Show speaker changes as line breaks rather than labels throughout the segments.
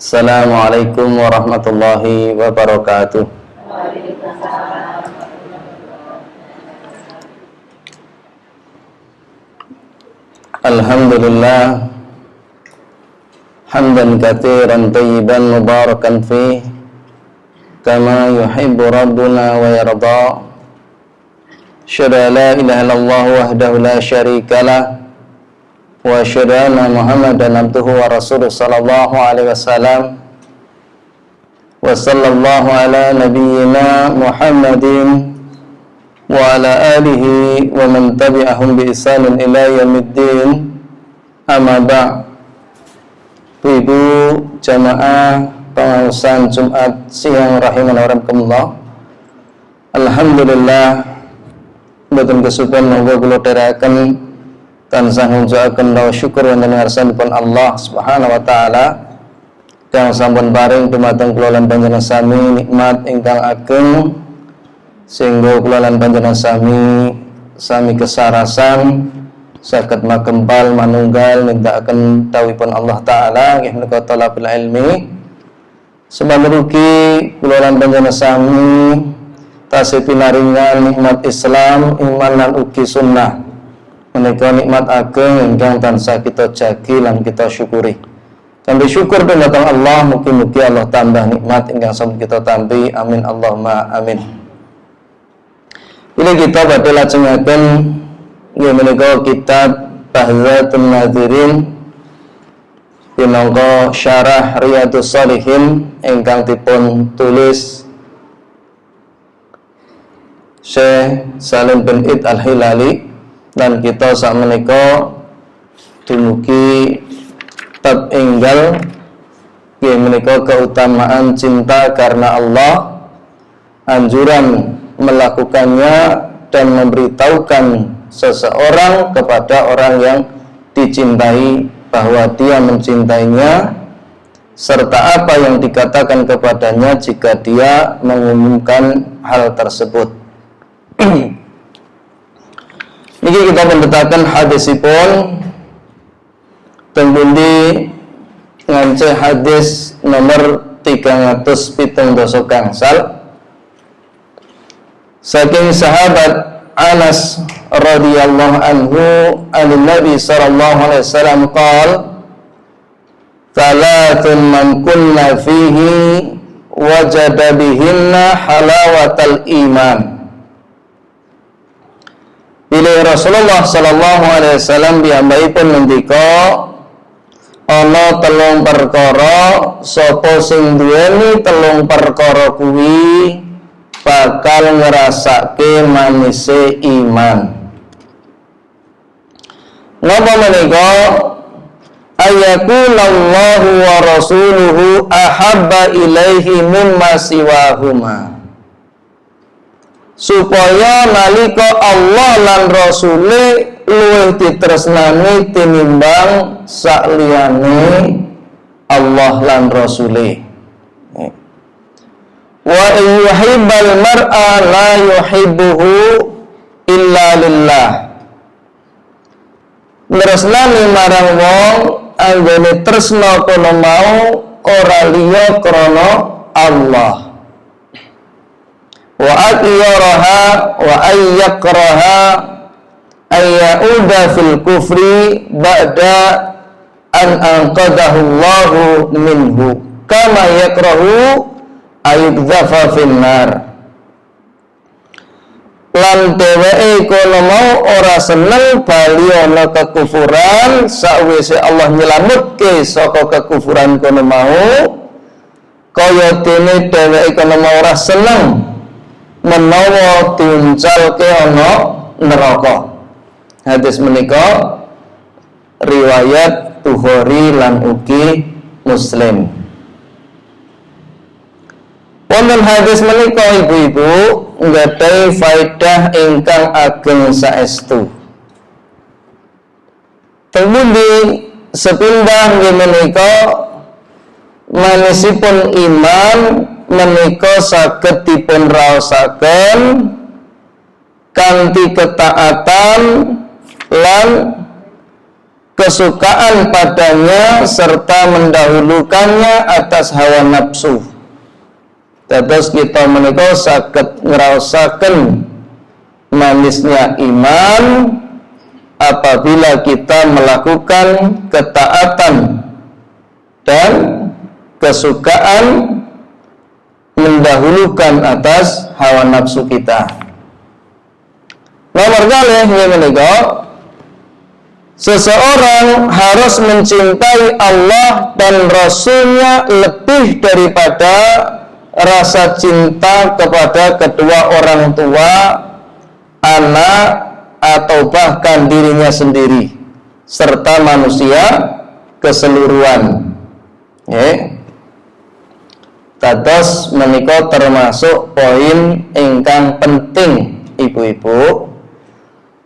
Assalamualaikum warahmatullahi wabarakatuh. Alhamdulillah hamdan katsiran thayyiban mubarakan fi kama yuhibbu rabbuna wa yarda. Asyhadu an la ilaha illallah wahdahu la syarikalah wa asyhadu anna Muhammadan abduhu wa rasuluh sallallahu alaihi wasallam wa sallallahu ala nabiyyina Muhammadin wa ala alihi wa man tabi'ahum bi ihsanin ila yaumiddin. Amma ba'd. Ibu jamaah pengawasan Jumat siang rahimana wa rahimakumullah. Alhamdulillah mboten kesupen monggo kula dherekaken tansah ngucapkeun lawa syukur wonten ngarsanipun Allah Subhanahu wa taala kang sampun paring dumateng kula lan panjenengan sami nikmat ingkang ageng sehingga kula lan panjenengan sami kesarasan saged makempal manunggal nindakaken dawuhipun Allah taala nggih menika talabul ilmi sebagai rugi kula lan panjenengan sami tasih pinaringan nikmat Islam iman lan ugi sunnah menika nikmat ageng ingkang tansah kita jagi lan kita syukuri. Kami syukur dumateng Allah, mugi-mugi Allah tambah nikmat ingkang sampun kita tampi. Amin Allahumma amin. Ini kita badhe lajengaken nggih menika kitab Bahzatun Nadzirin pinangka syarah Riyadhus Shalihin ingkang dipun tulis Syekh Salim bin Id Al-Hilali. Dan kita sak menika dumugi bab enggal nggih menika keutamaan cinta karena Allah, anjuran melakukannya dan memberitahukan seseorang kepada orang yang dicintai bahwa dia mencintainya serta apa yang dikatakan kepadanya jika dia mengumumkan hal tersebut. Niki kita mendetakan hadisipun tenggundi ngance hadis nomor 370 gangsal saking sahabat Anas radhiyallahu anhu an Nabi sallallahu alaihi wasallam qala thalathun man kunna fihi wajada bihinna halawatal iman. Bila Rasulullah sallallahu alaihi wasallam piyambakipun ngendika ana telung perkara sapa sing duweni telung perkara kuwi bakal ngrasake manise iman. Napa menika? Ayakunallahu wa rasuluhu ahabba ilaihi mimma siwahuma. Supaya nalika Allah lan Rasule luwih ditresnani tinimbang sakliyane Allah lan Rasule. Wa yuhibbal mar'a la yuhibbuhu illa lillah. Tresnani marang wong anggone tresna kono mau ora liya krana Allah. Wa akyaraha wa ayyakraha ayyauda fil kufri ba'da an anqadahu Allahu minhu kama yakrahu ayyudzafa fin nar. Lan dheweke kono mau ora seneng bali ana kekufuran sakwise Allah nyelametke saka kekufuran kono mau kaya dene dheweke kono mau ora seneng menawa diuncalke ana neraka. Hadis menika riwayat Bukhari lan ugi Muslim. Wonten hadis menika ibu-ibu nggadhahi faedah ingkang ageng saestu. Temundi sepindhah nggih menika manisipun iman menika saged dipun raosaken kanthi ketaatan lan kesukaan padanya serta mendahulukannya atas hawa nafsu. Terus kita menika saged ngraosaken manisnya iman apabila kita melakukan ketaatan dan kesukaan mendahulukan atas hawa nafsu kita. Nomor kalih menika seseorang harus mencintai Allah dan Rasul-Nya lebih daripada rasa cinta kepada kedua orang tua, anak, atau bahkan dirinya sendiri serta manusia keseluruhan. Dados menika termasuk poin ingkang penting ibu-ibu.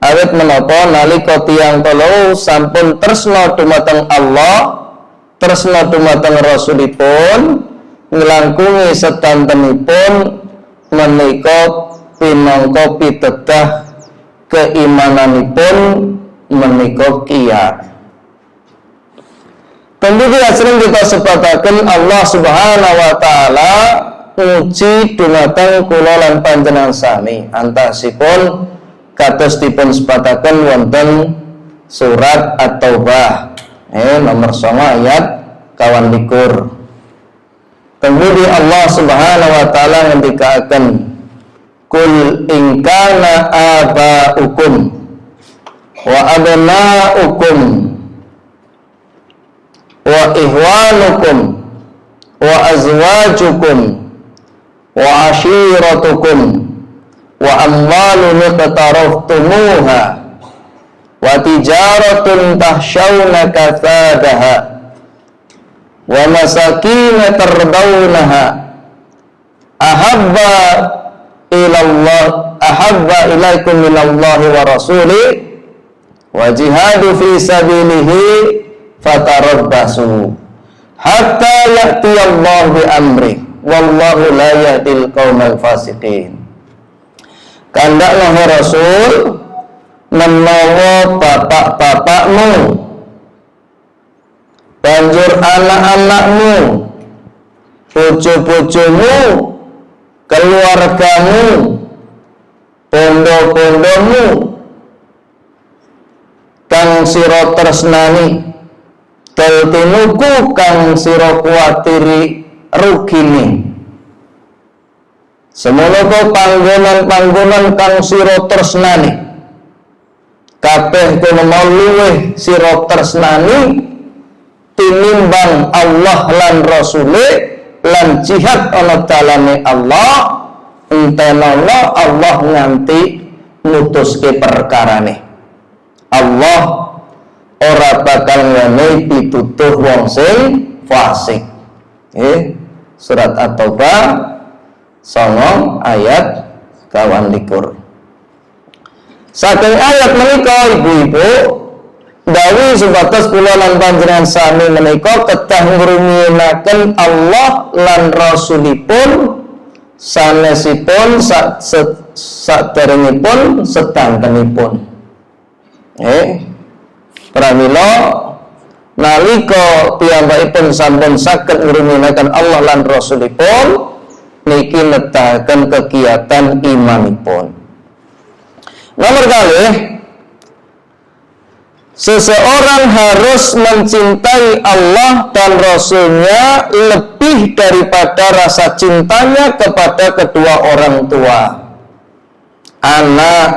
Awit menapa nalika tiyang kala sampun tresna dumateng Allah, tresna dumateng Rasulipun, nglangkungi sedantenipun menika pinangka pitedah keimananipun menika kiyat. Tentu sering kita sebataken Allah Subhanahu wa taala nguji dumateng kula lan panjenengan sami. Antasipun kados dipun sebataken wonten surat At-Taubah nomor 9 ayat 21. Kemudian Allah Subhanahu wa taala ngendikaken, "Qul in kana aba'ukum wa abna'ukum wa ihwanukum wa azwajukum wa ashiratukum wa amwalun iqtaraftumuha wa tijaratun tahshawna kasadaha wa masakin tardawnaha ahabba ilaikum minallahi wa rasuli wa jihadu fi sabilihi fatarabbasu hatta ya'tiyallahu bi amri wallahu la yahdil qaumal fasiqin." Kandaklah Rasul menawa bapak-bapakmu, banjur anak-anakmu, bojo-bojomu, keluargamu, bondo-bondomu kang sira tresnani, teltinuku kang sira kuwatiri rugine. Semono panggonan-panggonan kang sira tresnani, kabeh kono mau luweh sira tresnani tinimbang Allah lan Rasule lan jihad ana dalane Allah, entenono Allah nganti mutuske perkarane. Allah ora bakal ngene pitutuh wong sing fasik. Surat At-Taubah 9 ayat 21. Saking ayat menika ibu-ibu dawi sebatas kula lan panjenengan sami menika kedah ngrumiyaken Allah lan Rasulipun sanesipun saderengipun sedantenipun. Pramila nalika piyambakipun sampun saged ngrumiyaken Allah lan Rasulipun niki nedahaken kegiatan imanipun. Nomor kalih, seseorang harus mencintai Allah dan Rasul-Nya lebih daripada rasa cintanya kepada kedua orang tua, anak,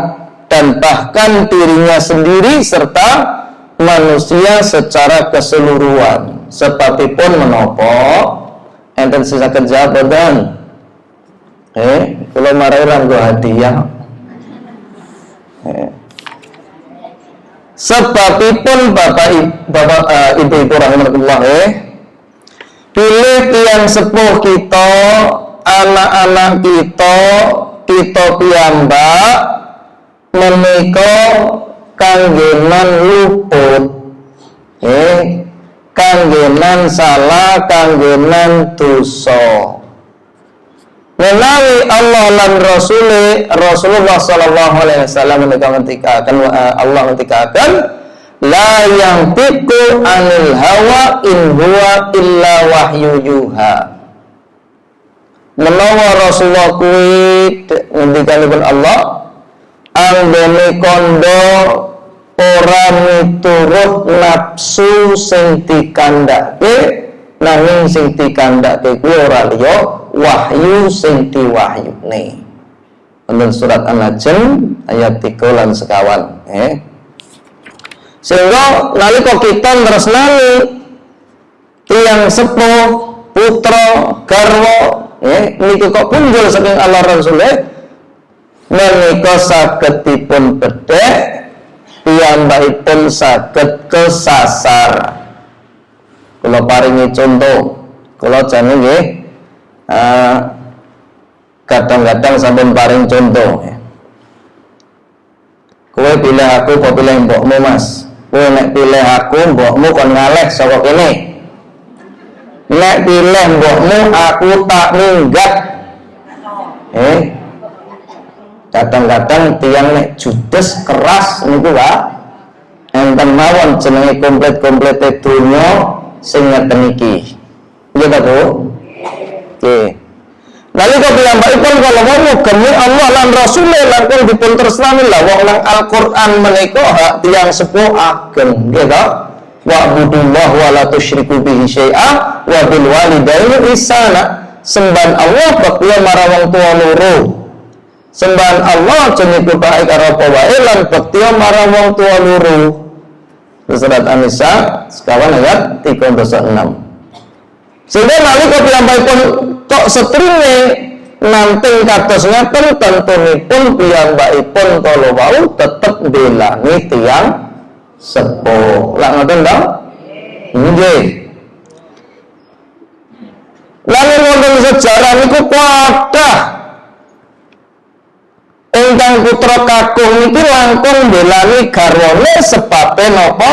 dan bahkan dirinya sendiri serta manusia secara keseluruhan. Sebabipun menapa enten sisaken jawaban kula marai ranggo hadiah. Sebabipun bapak ibu-ibu rahimahullah, pilih tiang sepuh kita, anak-anak kita piyambak menika kanggenan luput, kanggenan salah, kanggenan dosa. Menawi Allah lan Rasulullah sallallahu alaihi wasallam menika ngendikaken Allah ngendikaken la yantiqu anil hawa in huwa illa wahyu yuha. Menawa Rasulullah kuwi ngendikanipun Allah anggone kondo ora miturut nafsu sing dikandhake, nanging sing dikandhake kuwi ora liya wahyu sing diwahyune. Wonten surat An-Najm ayat 3 lan sekawan. Sehingga nalika kita tresnani tiyang sepuh, putra, garwa, niki kok punjul saking Allah Rasulullah menika saged dipun bedhek, piyambakipun saged kesasar. Kula paringi contoh, kula jane nggih kadang-kadang sampun paring contoh. Kowe pilih aku apa pilih mbokmu, Mas? Kowe nek pilih aku, mbokmu kon ngaleh saka kene. Nek pilih mbokmu, aku tak minggat. Kadang-kadang tiang nek judes keras niku wae enten mawon jenenge komplit-komplite donya sing ngeten iki. Nggih ta, Bu? Nggih. Nalika piyambakipun kala wau gemi Allah lan Rasulullah langkung dipun tresnani lah wong nang Al-Qur'an menika hak tiyang sepuh ageng, nggih ta? Wa'budullaha wa la tusyriku bihi syai'a wa bil walidaini ihsana. Sembahan Allah bakti marang wong tuwa loro. Sembahan Allah jenenge bae karo apa wae lan bakti marang wong tuwa loro. Surat An-Nisa sekawan ayat 36. Sehingga nalika piyambakipun tok setringe nanting kados ngaten tentunipun piyambakipun kala wau tetep mbelani tiyang sepuh. Lah ngoten ta? Nggih. Lan wonten sejarah niku kathah ingkang putra kakung niki langkung mbelani garwane sebabe napa?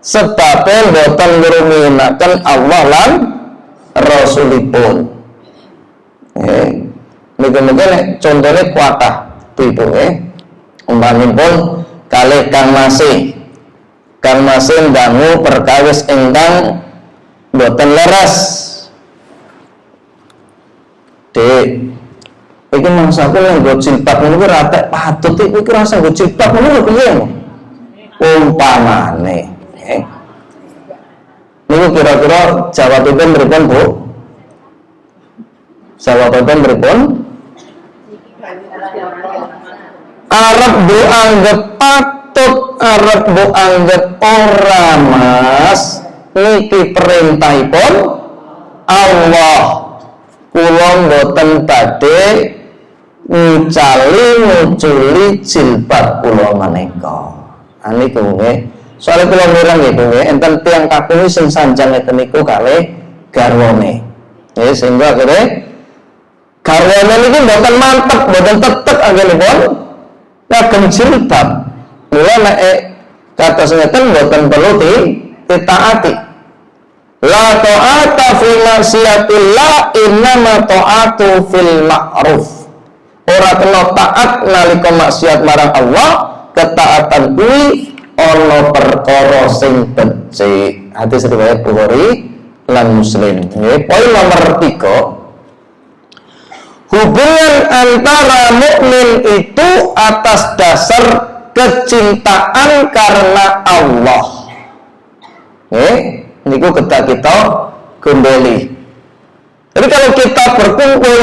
Sebabe boten ngruminaken Allah lan Rasulipun. Mungkin contohnya kuatah tipu umpamipun kalih Kang Masih ndangu perkawis ingkang boten leres. Dik, iki mangsaku nggo jilbab niku ratek patut iki rasa nggo jilbab niku piye? Umpamane. Niku kira-kira jawabipun pripun, Bu? Jawabipun pripun? Arep bu anggap patut, arep bu anggap ora, Mas. Niki perintahipun Allah. Kula mboten badhe nguculi jilbab kula menika. Niku nggih. Soalnya kula mireng nggih, Bu, enten tiyang kakung sing sanjang ngeten niku kalih garwane. Nggih, sehingga akhire garwane niku mboten mantep, mboten tetep anggenipun ngagem jilbab. Mula nek kados ngeten mboten perlu ditaati. La ta'ata fi ma'siyatillah innama ta'atu fil ma'ruf. Ora kena taat nalika maksiat marang Allah, ketaatan kuwi ana perkara sing becik. Hadis riwayat Bukhari lan Muslim. Nggih, poin nomor 3. Hubungan antara mukmin itu atas dasar kecintaan karena Allah. Nggih, niku kita kembali. Jadi kalau kita berkumpul,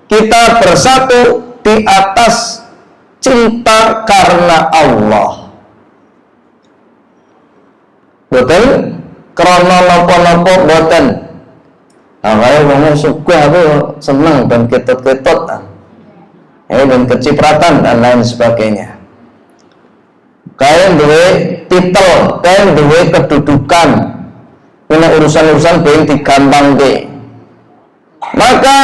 kita bersatu di atas cinta karena Allah. Boten krana napa-napa boten. Kaya wong suka aku seneng dan ketut-ketut. Dan kecipratan dan lain sebagainya. Kaya duwe titel, kaya duwe kedudukan. Punya urusan-urusan yang digampangke. Maka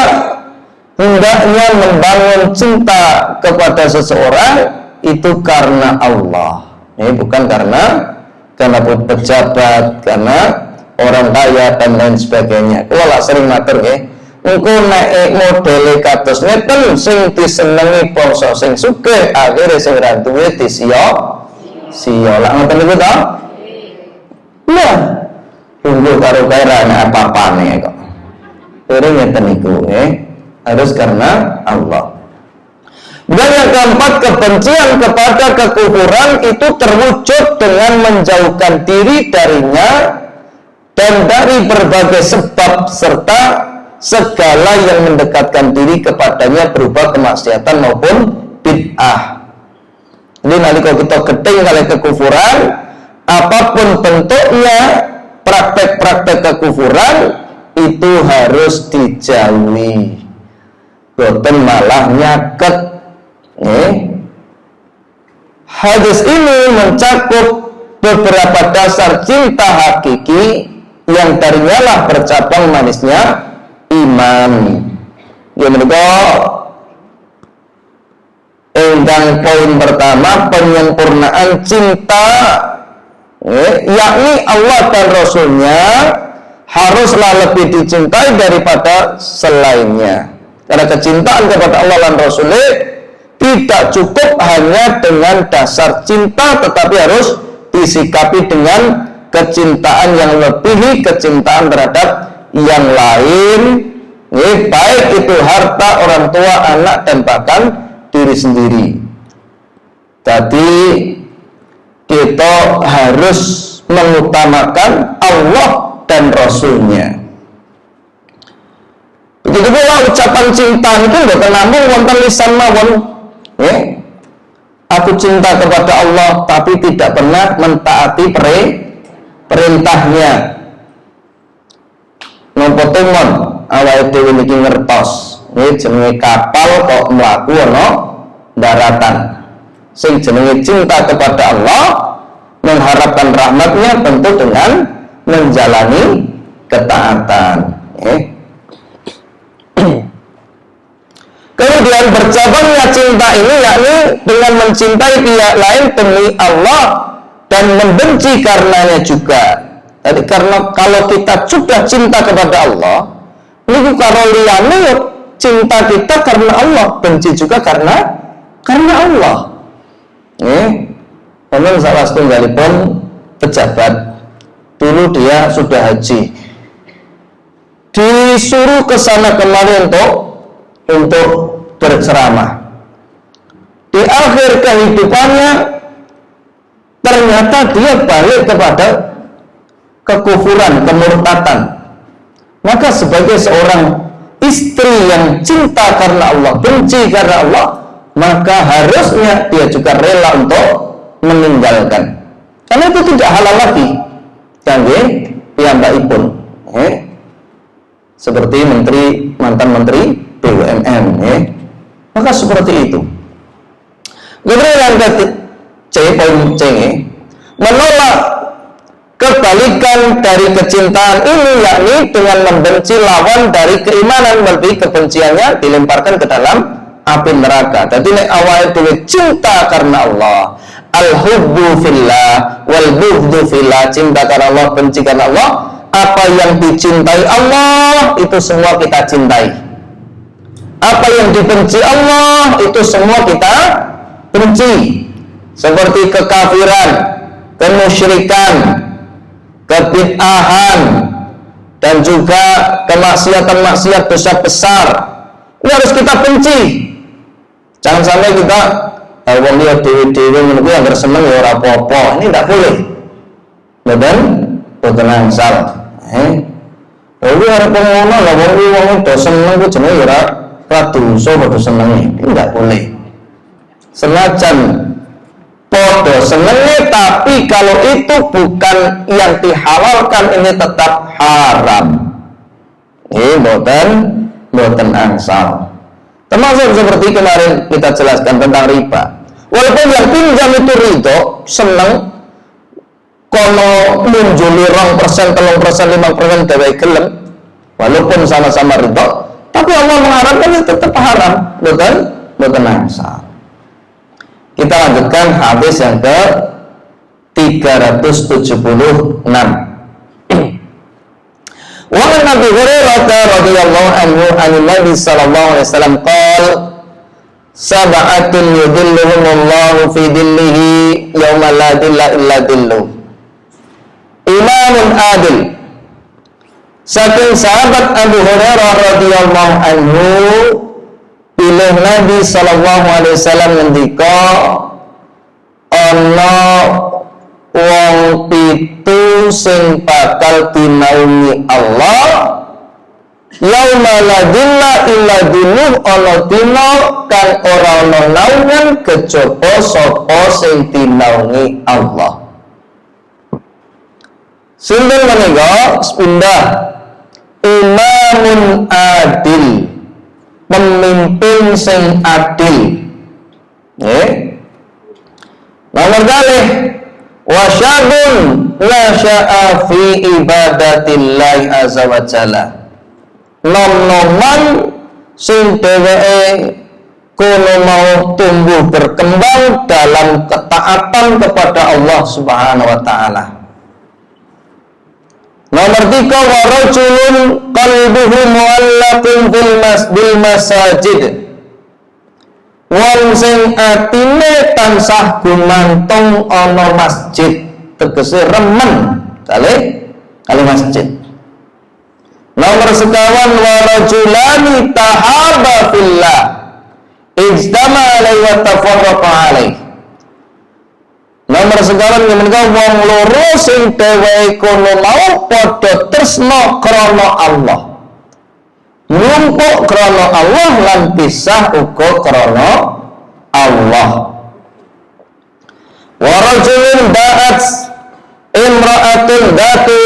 hendaknya membangun cinta kepada seseorang itu karena Allah. Ini bukan karena pejabat, karena orang kaya dan lain sebagainya. Kula lak sering matur nggih, engko nek modele kados ngeten sing disenengi bangsa sing sugih, akhire sing ra duwe Siolak ngoten niku to? Iya. Tunggu karo kairane apa-apane kok. Ora ngeten niku, harus karena Allah. Dan yang keempat, kebencian kepada kekufuran itu terwujud dengan menjauhkan diri darinya dan dari berbagai sebab serta segala yang mendekatkan diri kepadanya berupa kemaksiatan maupun bid'ah. Jadi nanti kalau kita gedeng kali kekufuran, apapun bentuknya, praktek-praktek kekufuran itu harus dijauhi. Boten malah nyaket. Hadis ini mencakup beberapa dasar cinta hakiki yang darinya lah bercabang manisnya iman. Yang menika enggang poin pertama, penyempurnaan cinta, yakni Allah dan Rasulnya haruslah lebih dicintai daripada selainnya. Karena kecintaan kepada Allah dan Rasulnya tidak cukup hanya dengan dasar cinta, tetapi harus disikapi dengan kecintaan yang lebihi kecintaan terhadap yang lain, baik itu harta, orang tua, anak, dan bahkan diri sendiri. Jadi kita harus mengutamakan Allah dan Rasulnya. Begitu pula ucapan cinta itu tidak namung wonten lisan mawon. Aku cinta kepada Allah tapi tidak pernah mentaati perintahnya. Napa tumon awake dhewe niki ngertos, jenenge kapal kok mlaku ana daratan. Sing jenenge cinta kepada Allah, mengharapkan rahmatnya tentu dengan menjalani ketaatan. Kemudian bercabangnya cinta ini yakni dengan mencintai pihak lain demi Allah dan membenci karenanya juga. Jadi karena kalau kita sudah cinta kepada Allah, niku karo liyane cinta kita karena Allah, benci juga karena Allah. Namun salah setunggalipun pejabat dulu dia sudah haji, disuruh ke sana kemari untuk berceramah. Di akhir kehidupannya ternyata dia balik kepada kekufuran, kemurtatan. Maka sebagai seorang istri yang cinta karena Allah, benci karena Allah, maka harusnya dia juga rela untuk meninggalkan. Karena itu tidak halal lagi. Kangge piyambakipun. Seperti mantan menteri BUMN, maka seperti itu. Kemudian yang poin C, menolak kebalikan dari kecintaan ini, yakni dengan membenci lawan dari keimanan, melebihi kebenciannya dilemparkan ke dalam api neraka. Jadi nek awake dhewe cinta karena Allah, al-hubbu fillah wal bughdu fillah, cinta karena Allah, benci karena Allah, apa yang dicintai Allah itu semua kita cintai. Apa yang dibenci Allah itu semua kita benci. Seperti kekafiran, kemusyrikan, kebid'ahan, dan juga kemaksiatan-maksiat besar-besar. Ini harus kita benci. Jangan sampai kita wong liya dhewe-dhewe ngono kuwi anggere seneng ya ora apa-apa. Ini tidak boleh. Boten angsal. Kuwi arep ngono lho, wong do seneng ku jenenge ya ora dosa padha senenge. Ini tidak boleh. Senajan podo senengnya, tapi kalau itu bukan yang dihalalkan, ini tetap haram. Boten angsal. Termasuk seperti kemarin kita jelaskan tentang riba. Walaupun yang pinjam itu ridho, seneng, kono munjuli 2%, 3%, 5% dewe gelem, walaupun sama-sama ridho, tapi Allah mengharapkan itu tetap haram. Boten angsal. Kita lanjutkan hadis yang ke 376. Wa an Abi Hurairah radhiyallahu anhu an Nabi sallallahu alaihi wasallam qala sab'atun yudhilluhumullahu fi dhillihi yauma la dhilla illa dhilluh. Imamun adil. Saking sahabat Abu Hurairah radhiyallahu anhu, pilih Nabi sallallahu alaihi wasallam ngendika ana wong pitu sing bakal dinaungi Allah yauma la dhilla illa dhilluh, ana dina kang ora ana naungan kejaba sapa sing dinaungi Allah. Sinten menika pindah imamun adil, pemimpin sing adil. Nggih. Nomor kalih wasyabun la sya'a fi ibadatillahi azza wa jalla. Nom-noman sing dheweke kono mau tumbuh berkembang dalam ketaatan kepada Allah Subhanahu wa taala. Nomor 3 wa rajulun qalbuhu mu'allaqun bil masajid. Wong sing atine tansah gumantung ana masjid, tegese remen kali masjid. Nomor 9 wa rajulani tahaba fillah ijtama alaihi wa tafarraqa alaihi. Nomor 9 menika wong loro sing dheweke kono mau padha tresna krana Allah. Numpuk krana Allah lan pisah uga krana Allah. Wa rajulun da'at imra'atun datu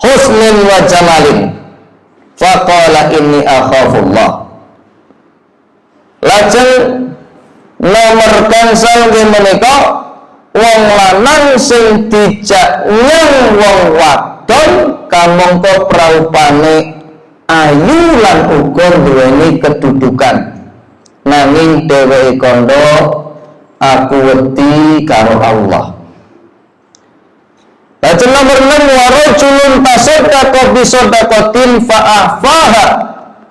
husnin wa jamalin faqala inni akhafullah. Lajeng nomor gangsal menika wong lanang sing dijak nyang wong wadon kamangka praupane ayu lan uga duweni kedudukan, nanging dheweke kandha aku wedi karo Allah. Lajeng nomor 6 wa rajulun tasaddaqa bi sadaqatin fa ahfaha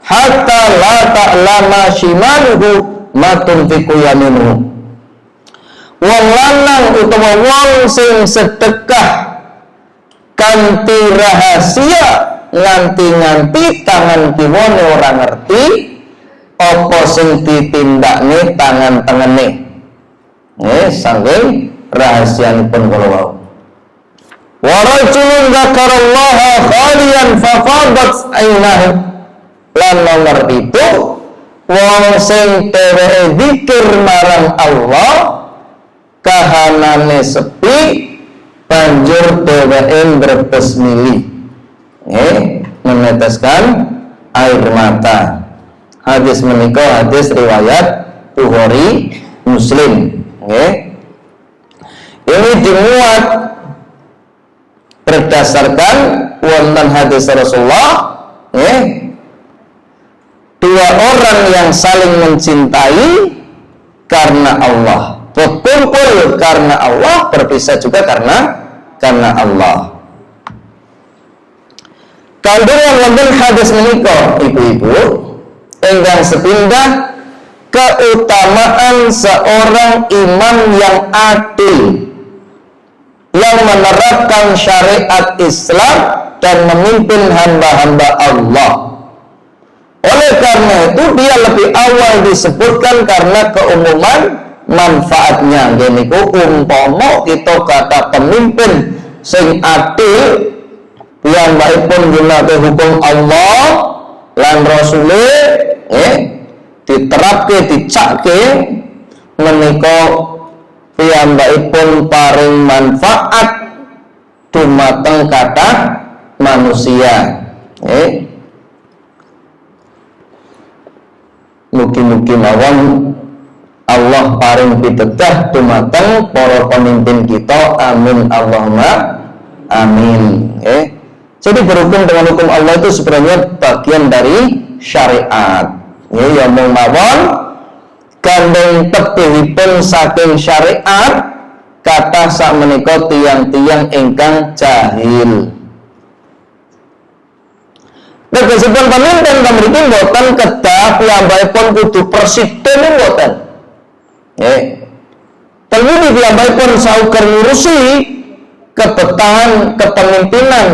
hatta la ta'lama shimaluhu ma tunfiqu yaminuhu. Wong lanang utawa wong sing sedekah kanthi rahasia nganti tangan kiwane ora ngerti apa sing ditindakne tangan tengene. Nggih, saking rahasianipun kula wau. Wa rajulun dzakarallaha khaliyan fa fadat ainahu. Lan nomor 7 wong sing dheweke zikir marang Allah kahanane sepi banjur dheweke brebes mili, meneteskan air mata. Hadis menika hadis riwayat Bukhari Muslim. Ini dimuat berdasarkan wonten hadis Rasulullah, dua orang yang saling mencintai karena Allah, berkumpul karena Allah, berpisah juga karena Allah. Kandungan wonten hadis menika ibu-ibu ingkang sepindah keutamaan seorang imam yang adil, yang menerapkan syariat Islam dan memimpin hamba-hamba Allah. Oleh karena itu dia lebih awal disebutkan karena keumuman manfaatnya. Gini ku umpama kita kata pemimpin sing adil yang baikpun gunake hukum Allah lan Rasule, diterapke dicake menika piyambakipun paring manfaat dumateng kathah manusia. Mugi-mugi mawon Allah paring pitedah dumateng para pemimpin kita. Amin Allahumma amin. Jadi berhukum dengan hukum Allah itu sebenarnya bagian dari syariat. Ya mung mawon gandeng tebihipun saking syariat kathah sakmenika tiyang-tiyang ingkang jahil. Tegesipun pemimpin mriki mboten kedah piyambakipun kudu presiden mboten. Tenggudi piyambakipun sauger ngurusi kebetahan kepemimpinan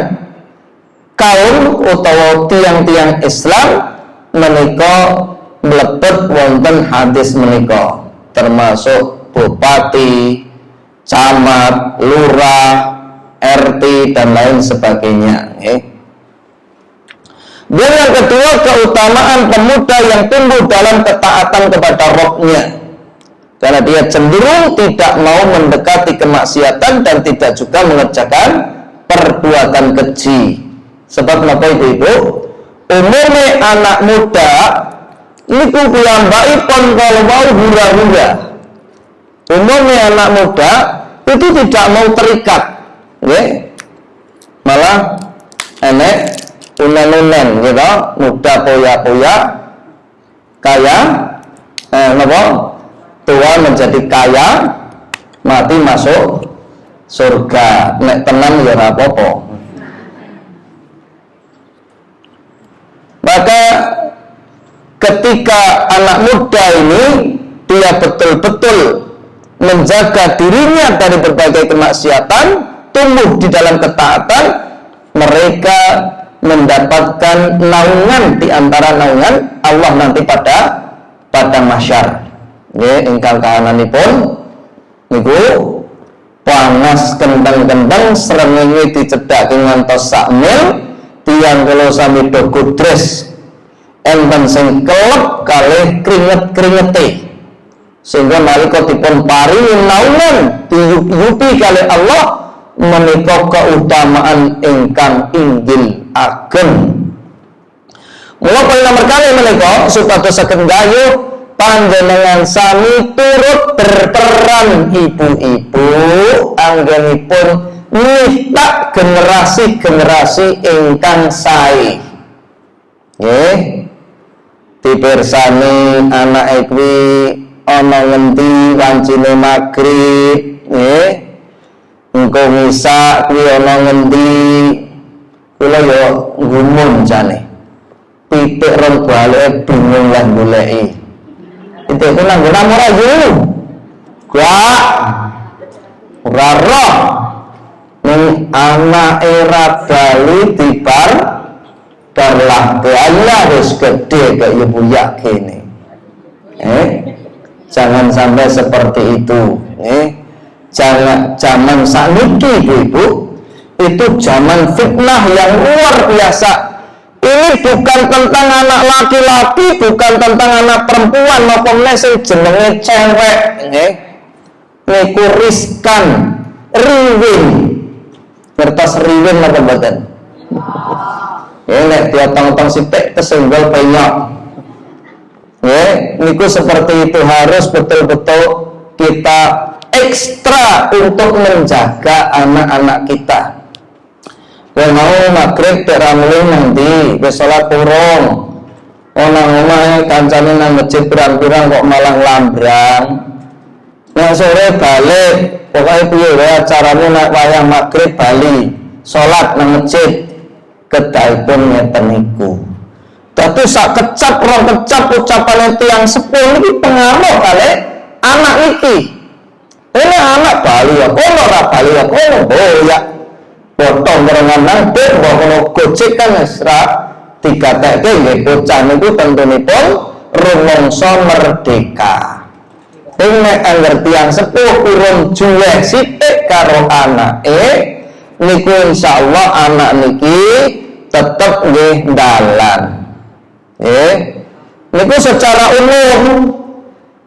kaum utawa tiang-tiang Islam menika mlebet wonten hadis menika, termasuk bupati, camat, lurah, RT dan lain sebagainya. Dan yang kedua, keutamaan pemuda yang tumbuh dalam ketaatan kepada Rabb-nya, karena dia cenderung tidak mau mendekati kemaksiatan dan tidak juga mengerjakan perbuatan keji. Sebab apa itu? Umumnya anak muda niku piyambakipun kalau mau hura-hura. Umumnya anak muda itu tidak mau terikat, malah enek unen-unen gitu, muda poya-poya, kaya, tua menjadi kaya, mati masuk surga. Nek tenan ya ora apa-apa. Maka ketika anak muda ini dia betul-betul menjaga dirinya dari berbagai kemaksiatan, tumbuh di dalam ketaatan, mereka mendapatkan naungan di antara naungan Allah nanti pada mahsyar. Ingkang kahananipun niku panas kendang-kendang srengenge dicedhake ngantos sak mil, tiyang kula sami do gudres enten sing kelep kalih keringet-keringete, sehingga nalika dipun paringi naungan diyupi kalih Allah menika keutamaan ingkang inggil ageng. Mula nomor kali menika supados saged gayuh panjenengan sami turut berperan ibu-ibu anggenipun nyiptak generasi-generasi ingkang sae. Nggih. Dipirsani anake kuwi ana ngendi wancine magrib, nggih. Engko misa kuwi ana ngendi? Kula yo gumun jane. Pitik rong balik bingung lan goleki. Itu nang guna ora yo. Gua ora roh. Ning anake ra bali dibar darlah Allah wis gede kaya ibu yakine. Jangan sampai seperti itu. Jangan zaman sakniki ibu-ibu itu zaman fitnah yang luar biasa. Ini bukan tentang anak laki-laki, bukan tentang anak perempuan, maupun sing jenenge cewek, niku riskan, riwin, ngertos riwin apa mboten? Nek diotong-otong sithik kesenggol penyok. Niku seperti itu, harus betul-betul kita ekstra untuk menjaga anak-anak kita. Mau maghrib teramulin nanti wis salat urung. Ana omahe kancane nang masjid pirang-pirang kok malah lambrang. Nek sore balik, pokoke piye wae acarane nek wayah maghrib bali, salat nang masjid kedahipun ngeten niku. Dadi sak kecap rong kecap ucapane tiyang sepuh iki pengaruh kali anak iki. Ini anak bali ya, kono ora bali ya, kono boyak. Potong kerengan nangkep, bahwa gojek kan esra tiga teke, bocah niku tentunipun rumangsa merdeka. Ini angger tiyang sepuh urung juweh sithik karo anake, niku insyaallah anak niki tetep nggih dalan. Niku secara umum,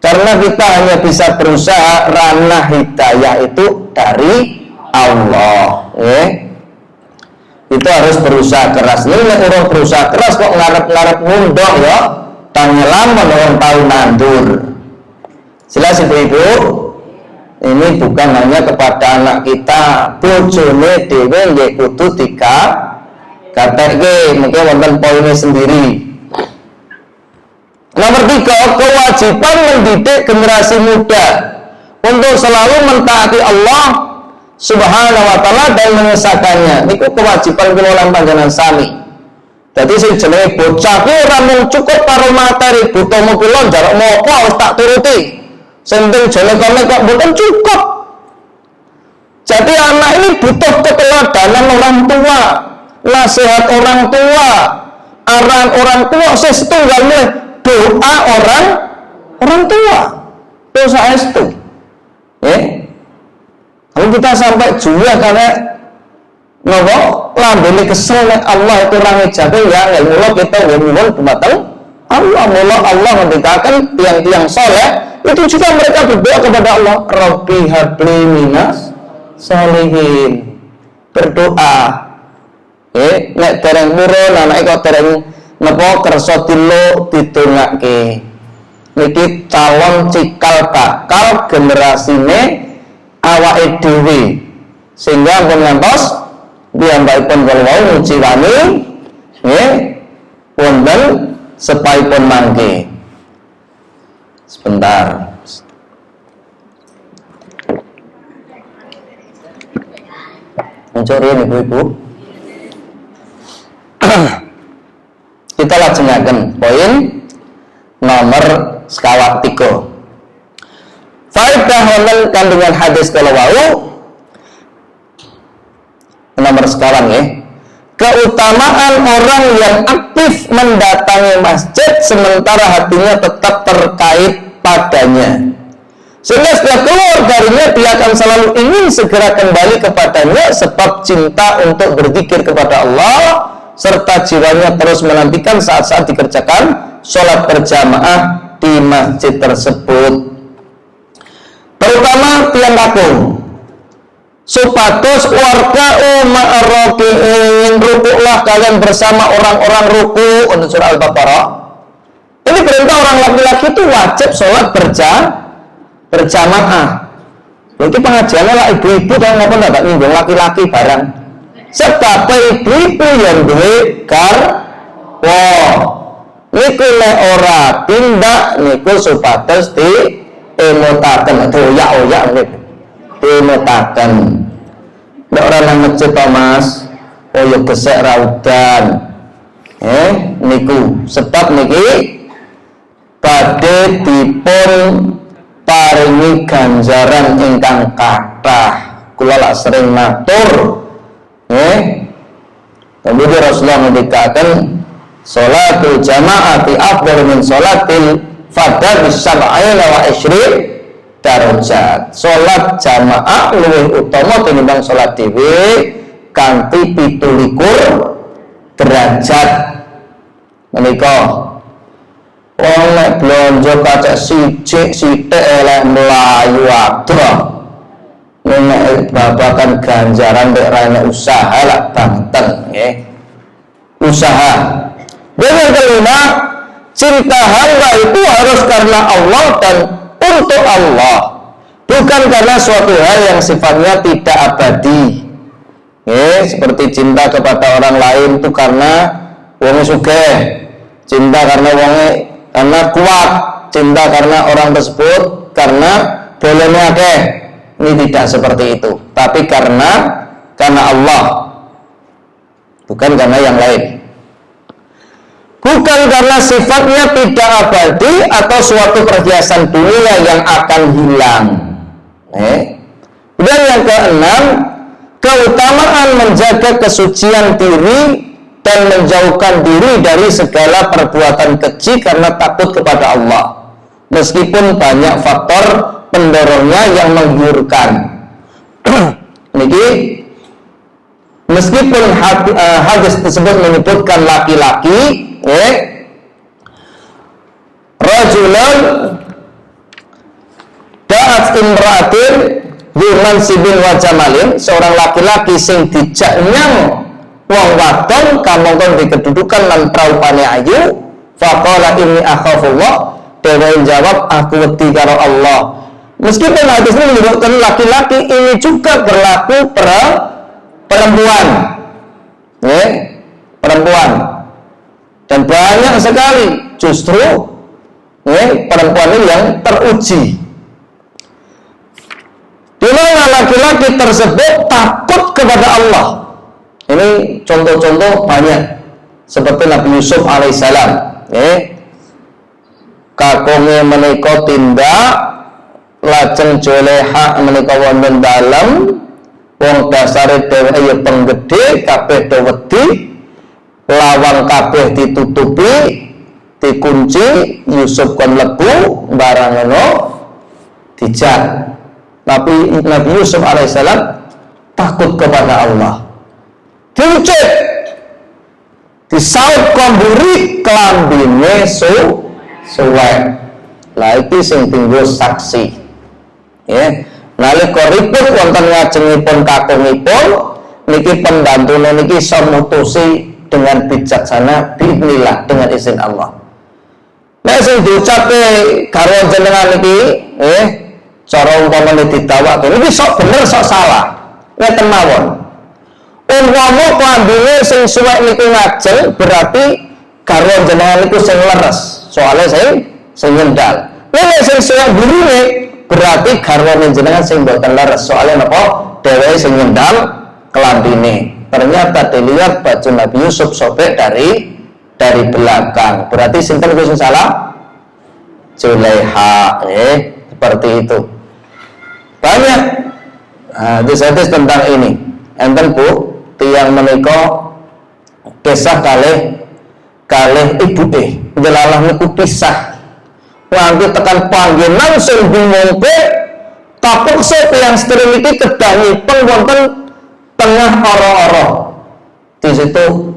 karena kita hanya bisa berusaha, ranah hidayah itu dari Allah, itu harus berusaha keras. Ini orang berusaha keras kok ngarep-ngarep ngundok ya, tangelaman orang tahu nandur. Jelas ibu-ibu, ini bukan hanya kepada anak kita, bojone dhewe nggih kudu dikatekake, mungkin wonten poinnya sendiri. Nomor 3, kewajiban mendidik generasi muda untuk selalu mentaati Allah Subhanahu wa ta'ala dan mengesahkannya. Niku kewajiban kula lan panjenengan sami. Dadi sing jenenge bocah kuwi ora mung cukup karo materi, butuh kula njaluk mopo wis tak turuti. Sending jolekane kok mboten cukup. Jadi anak ini butuh keteladanan orang tua, nasihat orang tua, arahan orang tua, setunggalnya doa orang tua. Dosa itu. Kalau kita sampai juga karena nopo lambene kesel nek Allah itu orang jabe ya mula kita nyuwun dumateng Allah, mula Allah mendekatkan tiang-tiang soleh itu juga mereka berdoa kepada Allah, Rabbi habli minas sholihin, berdoa nek dereng murun anake kok dereng napa kersa ditungake niki calon cikal bakal generasine awake dhewe sehingga pun ngantos piyambakipun wau muji wani nggih wonten sepaipun mangke. Sebentar. Mencuri ibu-ibu. Kita lajengaken poin nomor sekawan 3. Faedah wonten kandungan hadis kala wau nomor sekawan ya. Keutamaan orang yang aktif mendatangi masjid sementara hatinya tetap terkait padanya. Sehingga setelah keluar darinya dia akan selalu ingin segera kembali kepadanya sebab cinta untuk berzikir kepada Allah serta jiwanya terus menantikan saat-saat dikerjakan sholat berjamaah di masjid tersebut. Terutama tiang kakung supados warga ma'arroki'in rukuklah kalian bersama orang-orang ruku untuk surah Al-Baqarah. Ini perintah orang laki-laki itu wajib sholat berjamaah. Jadi pengajiannya lah ibu-ibu dan ngapa ndak nyinggung laki-laki barang. Sebab ibu-ibu yang duwe garwa niku nek ora tindak niku supados di emotaken oyak-oyak niku. Dimetaken nek ora nang masjid to Mas koyo gesek raudan niku sebab niki badhe dipun paringi ganjaran ingkang kathah. Kula lak sering matur kemudian Rasulullah mendikaken sholatul jamaati afdal min sholatil fardh bisab'ina wa ishrin darajat. Salat jamaah luwih utama tinimbang salat dhewe kanthi 17 derajat. Menika wong nek blonjo kacek sithik eleh mlayu adoh. Nek babakan ganjaran nek ra enek usaha lak banten nggih. Usaha. Dan yang kelima, cinta hamba itu harus karena Allah dan untuk Allah, bukan karena suatu hal yang sifatnya tidak abadi. Seperti cinta kepada orang lain itu karena wong sugih, cinta karena wonge karena kuat, cinta karena orang tersebut karena bolehnya akeh. Ini tidak seperti itu, tapi karena Allah, bukan karena yang lain. Bukan karena sifatnya tidak abadi atau suatu perhiasan dunia yang akan hilang. Dan yang keenam, keutamaan menjaga kesucian diri dan menjauhkan diri dari segala perbuatan keji karena takut kepada Allah. Meskipun banyak faktor pendorongnya yang menggiurkan. Niki meskipun hadis tersebut menyebutkan laki-laki rajulan da'at imra'atin bimansibin wa jamalin, seorang laki-laki sing dijak nyang wong wadon kamangkon di kedudukan lan praupane ayu, faqala inni akhafullah, dhewe jawab aku wedi karo Allah. Meskipun hadis ini menyebutkan laki-laki, ini juga berlaku perempuan. Perempuan. Dan banyak sekali justru perempuan ini yang teruji. Di mana laki-laki tersebut takut kepada Allah. Ini contoh-contoh banyak. Seperti Nabi Yusuf alaihissalam. Kakunge menika tindak lajeng Juleha menika wonten dalem wong dasare dheweke ya penggede kabeh do wedi lawang kabeh ditutupi dikunci Yusuf kon lebu barang ngono dijak. Tapi Nabi Yusuf alaihissalam takut kepada Allah, diucap disaut komburi kelambine suwek. Lah iki sing tinggo saksi ya. Nalika ribut wonten ngajengipun kakungipun niki pembantune niki iso mutusi dengan bijaksana bismillah dengan izin Allah. Nek sing diucape garwa jenengan niki cara umpamane ditawak niki sok bener sok salah ngeten mawon. Umpama klambine sing suwek niku ngajeng berarti garwa jenengan niku sing leres, soalnya sing nyendal. Nek sing suwek burine berarti garwane jenengan sing mboten leres, soalnya napa dheweke sing nyendal klambine. Ternyata dilihat baju Nabi Yusuf sobek dari belakang. Berarti sinten sing salah? Juleha. Seperti itu. Banyak hadis-hadis tentang ini. Enten Bu, tiyang menika kisah kalih ibuke. Delalah niku kisah. Wangge tekan panggih langsung bingungke kapeksa tiyang sedherek iki kedahipun wonten tengah oro-oro. Di situ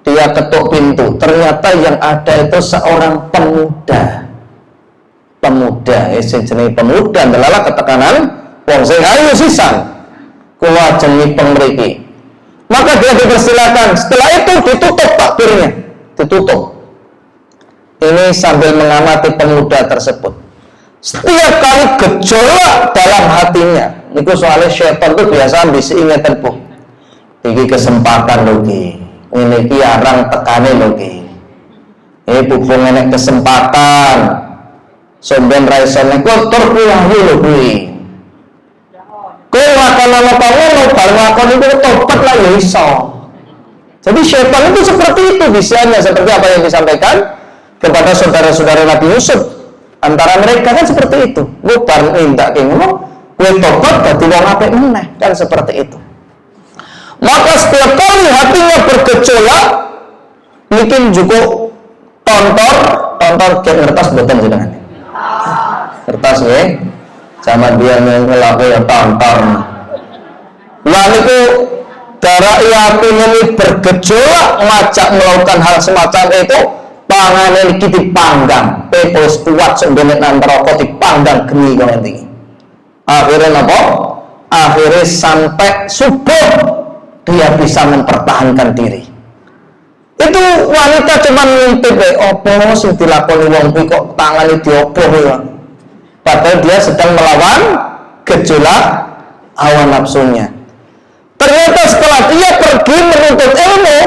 dia ketuk pintu. Ternyata yang ada itu seorang pemuda. Jenenge pemuda adalah ketekanan wong sing ayu sisan. Kula jenipeng mriki. Maka dia dipersilakan. Setelah itu ditutup takbirnya, ditutup. Ini sambil mengamati pemuda tersebut. Setiap kali gejolak dalam hatinya, niku soalnya syaitan itu biasa bisa ingatan Bu. Iki kesempatan lagi. Ini ki arang tekane lagi. Ini bubung enek kesempatan. Somben raiso niku tur kuwi lho kuwi. Kowe lakon apa ngono, bar lakon itu tobat lah ya iso. Jadi syaitan itu seperti itu bisanya, seperti apa yang disampaikan kepada saudara-saudara Nabi Yusuf. Antara mereka kan seperti itu. Gue bar minta ki ngono, kowe tobat dadi wong apik meneh, kan seperti itu. Maka setiap kali hatinya bergejolak, mungkin juga tontor kayak ngertas boten jenengan. Kertas ya, zaman dia ngelaku ya tontor. Lah niku darah yakin ini bergejolak ngajak melakukan hal semacam itu, pangane iki dipanggang, pepos kuat sembene nang neraka dipanggang geni kok tinggi. Akhirnya apa? Akhirnya sampai subuh dia bisa mempertahankan diri. Itu wanita cuma ngintip opo sing dilakoni wong kuwi kok tangane diopoh ya. Padahal dia sedang melawan gejolak hawa nafsunya. Ternyata setelah dia pergi menuntut ilmu,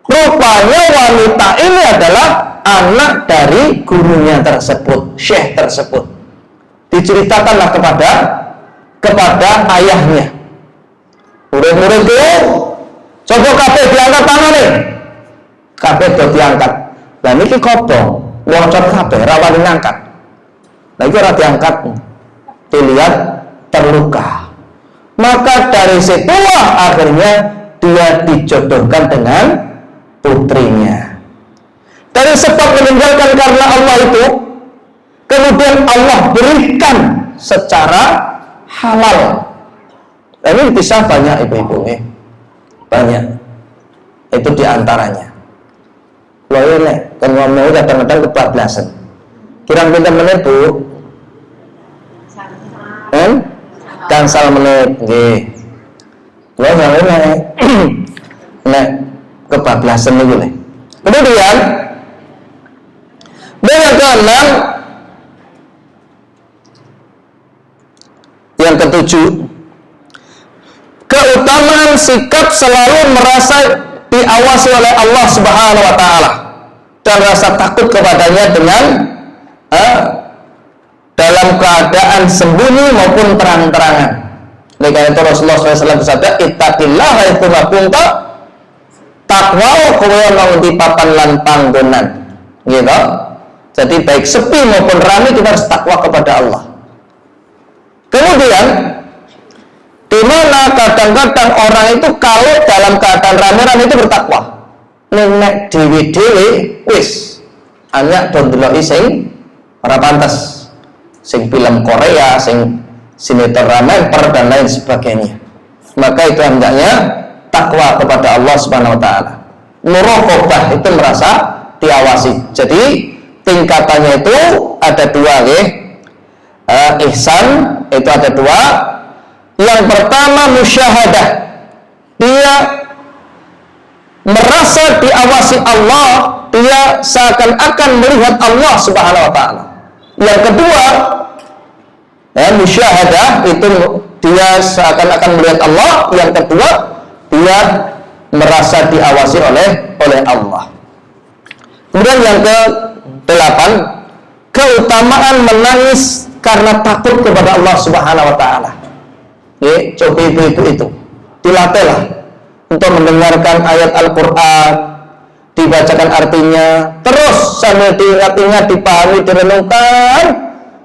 rupanya wanita ini adalah anak dari gurunya tersebut, syekh tersebut. Diceritakanlah kepada ayahnya. Murid-murid itu coba kabeh diangkat tangannya, kabeh do diangkat. Lah niki kobong, wong kabeh rawan ngangkat. Lah iki ora diangkat, dilihat terluka. Maka dari situlah akhirnya dia dijodohkan dengan putrinya. Dari sebab meninggalkan karena Allah itu, kemudian Allah berikan secara halal. Ini bisa banyak ibu-ibu banyak. Itu diantaranya. Loh ini kan ngomong kadang-kadang kebablasan. Kurang pinter menit Bu. Gangsal menit nggih. Loh ngene nek kebablasan niku lho. Kemudian yang keenam, yang ketujuh, keutamaan sikap selalu merasa diawasi oleh Allah Subhanahu wa taala dan rasa takut kepadanya dengan dalam keadaan sembunyi maupun terang-terangan. Oleh karena itu Rasulullah SAW bersabda, "Ittaqillaha haitsu ma kunta." Takwa kowe ana ngendi papan lan panggonan. Gitu. Jadi baik sepi maupun ramai kita harus takwa kepada Allah. Kemudian di mana kadang-kadang orang itu kalau dalam keadaan rame-rame itu bertakwa. Nek dewe-dewe wis hanya do ndeloki sing ora pantes. Sing film Korea, sing sinetron ramemper dan lain sebagainya. Maka itu hendaknya takwa kepada Allah Subhanahu wa taala. Muraqabah itu merasa diawasi. Jadi tingkatannya itu ada dua, nggih. Ihsan itu ada dua. Yang pertama musyahadah. Dia merasa diawasi Allah, dia seakan-akan melihat Allah Subhanahu wa taala. Yang kedua, musyahadah itu dia seakan-akan melihat Allah. Yang kedua, dia merasa diawasi oleh Allah. Kemudian yang ke-8, keutamaan menangis karena takut kepada Allah Subhanahu wa taala. Coba ibu-ibu itu dilatihlah untuk mendengarkan ayat Al-Qur'an, dibacakan artinya, terus sambil diingat-ingat, dipahami, direnungkan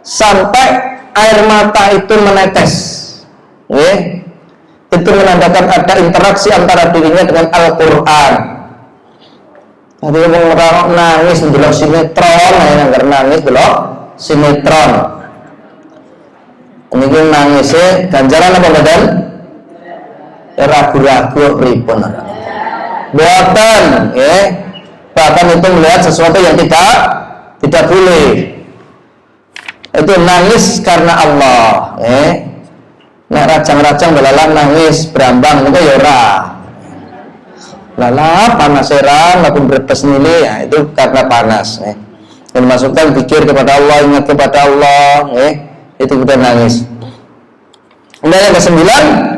sampai air mata itu menetes. Itu menandakan ada interaksi antara dirinya dengan Al-Quran. Tadi orang nangis ndelok sinetron, nggak nangis ndelok sinetron. Ini kan nangisnya ganjaran apa badan? Ragu-ragu pripun. Buatan, bahkan itu melihat sesuatu yang tidak boleh. Itu nangis karena Allah. Nek rajang-rajang belalang nangis berambang itu ya ora. Lala panas seran maupun berbes nili, ya, itu karena panas. Dan masukkan pikir kepada Allah, ingat kepada Allah, itu kita nangis. Kemudian yang ke-9,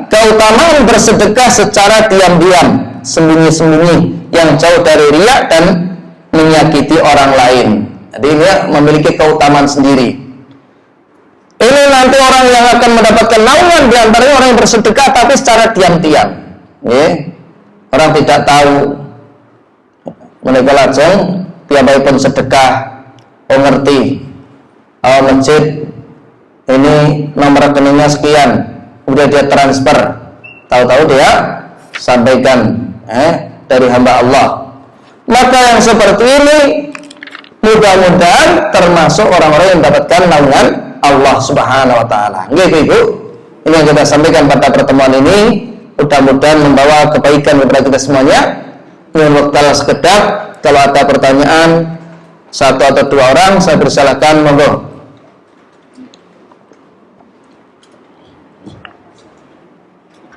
keutamaan bersedekah secara diam-diam, sembunyi-sembunyi, yang jauh dari riya dan menyakiti orang lain. Jadi ini memiliki keutamaan sendiri. Ini nanti orang yang akan mendapatkan naungan di antaranya orang yang bersedekah tapi secara diam-diam. Orang tidak tahu. Mereka langsung tiap-tiap pun sedekah. Ngerti. Masjid ini nomor rekeningnya sekian. Udah dia transfer. Tahu-tahu dia sampaikan dari hamba Allah. Maka yang seperti ini mudah-mudahan termasuk orang-orang yang mendapatkan naungan Allah Subhanahu wa taala. Nggih, Ibu. Ini yang kita sampaikan pada pertemuan ini, mudah-mudahan membawa kebaikan kepada kita semuanya. Dengan waktu sekedap, kalau ada pertanyaan satu atau dua orang, saya persilakan, monggo.